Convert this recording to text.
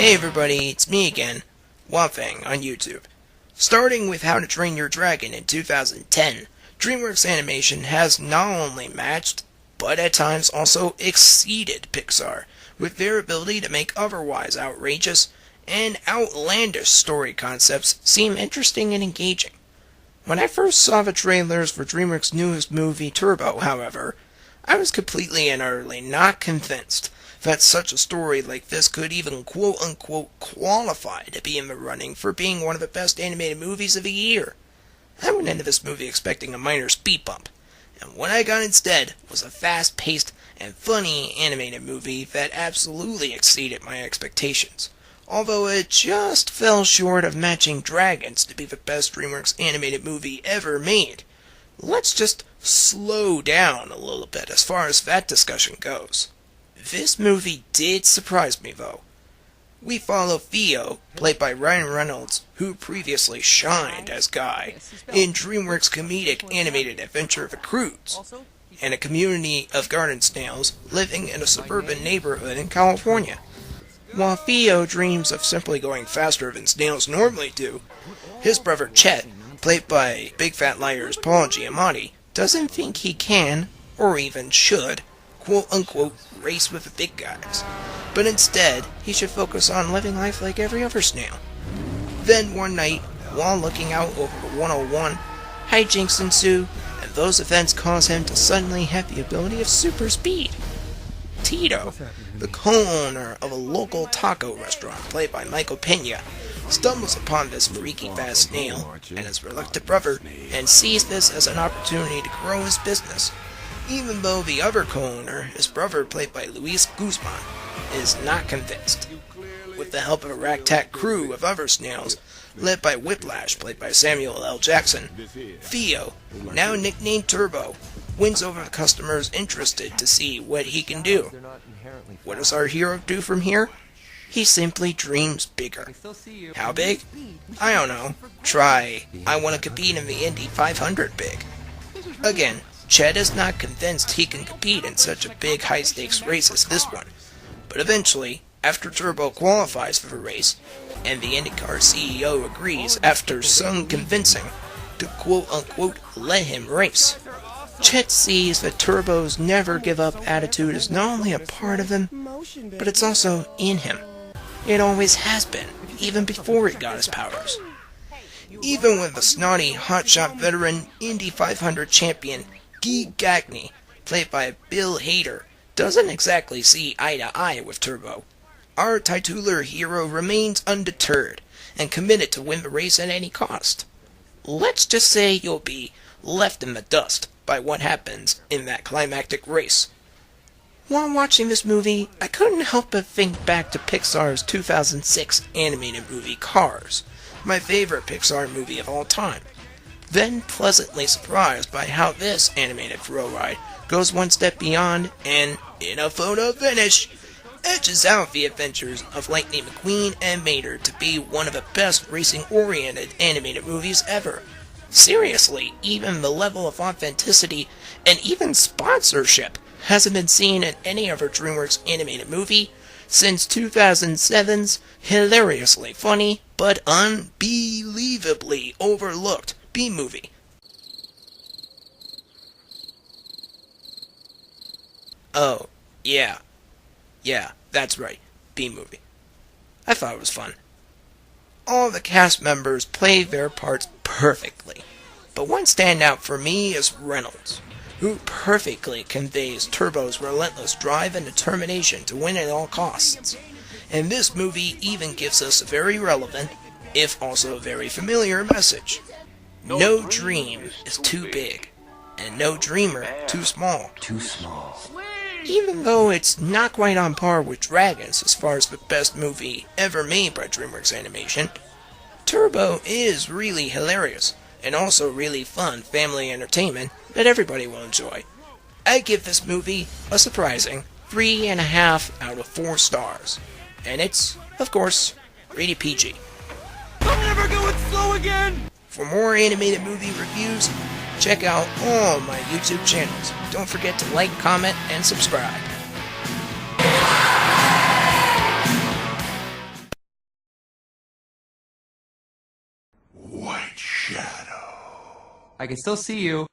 Hey everybody, it's me again, WildeThang on YouTube. Starting with How to Train Your Dragon in 2010, DreamWorks Animation has not only matched, but at times also exceeded Pixar, with their ability to make otherwise outrageous and outlandish story concepts seem interesting and engaging. When I first saw the trailers for DreamWorks' newest movie, Turbo, however, I was completely and utterly not convinced that such a story like this could even quote-unquote qualify to be in the running for being one of the best animated movies of the year. I went into this movie expecting a minor speed bump, and what I got instead was a fast-paced and funny animated movie that absolutely exceeded my expectations, although it just fell short of matching Dragons to be the best DreamWorks animated movie ever made. Let's just slow down a little bit as far as that discussion goes. This movie did surprise me, though. We follow Theo, played by Ryan Reynolds, who previously shined as Guy in DreamWorks' comedic animated adventure The Croods, and a community of garden snails living in a suburban neighborhood in California. While Theo dreams of simply going faster than snails normally do, his brother Chet, played by Big Fat Liar's Paul Giamatti, doesn't think he can, or even should, quote-unquote, race with the big guys, but instead, he should focus on living life like every other snail. Then one night, while looking out over the 101, hijinks ensue, and those events cause him to suddenly have the ability of super speed. Tito, the co-owner of a local taco restaurant played by Michael Pena, stumbles upon this freaky fast snail and his reluctant brother, and sees this as an opportunity to grow his business. Even though the other co-owner, his brother played by Luis Guzman, is not convinced. With the help of a ragtag crew of other snails, led by Whiplash, played by Samuel L. Jackson, Theo, now nicknamed Turbo, wins over the customers interested to see what he can do. What does our hero do from here? He simply dreams bigger. How big? I don't know. Try, I want to compete in the Indy 500 big. Again, Chet is not convinced he can compete in such a big high-stakes race as this one, but eventually, after Turbo qualifies for the race, and the IndyCar CEO agrees after some convincing to quote-unquote let him race, Chet sees that Turbo's never-give-up attitude is not only a part of him, but it's also in him. It always has been, even before he got his powers. Even when the snotty, hotshot veteran Indy 500 champion Guy Gagne, played by Bill Hader, doesn't exactly see eye to eye with Turbo, our titular hero remains undeterred and committed to win the race at any cost. Let's just say you'll be left in the dust by what happens in that climactic race. While watching this movie, I couldn't help but think back to Pixar's 2006 animated movie Cars, my favorite Pixar movie of all time. Then pleasantly surprised by how this animated thrill ride goes one step beyond and, in a photo finish, edges out the adventures of Lightning McQueen and Mater to be one of the best racing-oriented animated movies ever. Seriously, even the level of authenticity and even sponsorship hasn't been seen in any other DreamWorks animated movie since 2007's hilariously funny but unbelievably overlooked B-movie. Oh, yeah, that's right, B-movie. I thought it was fun. All the cast members play their parts perfectly, but one standout for me is Reynolds, who perfectly conveys Turbo's relentless drive and determination to win at all costs. And this movie even gives us a very relevant, if also very familiar message. No dream is too big, and no dreamer too small. Even though it's not quite on par with Dragons as far as the best movie ever made by DreamWorks Animation, Turbo is really hilarious, and also really fun family entertainment that everybody will enjoy. I give this movie a surprising 3.5 out of 4 stars. And it's, of course, rated PG. I'm never going slow again! For more animated movie reviews, check out all my YouTube channels. Don't forget to like, comment, and subscribe. I can still see you.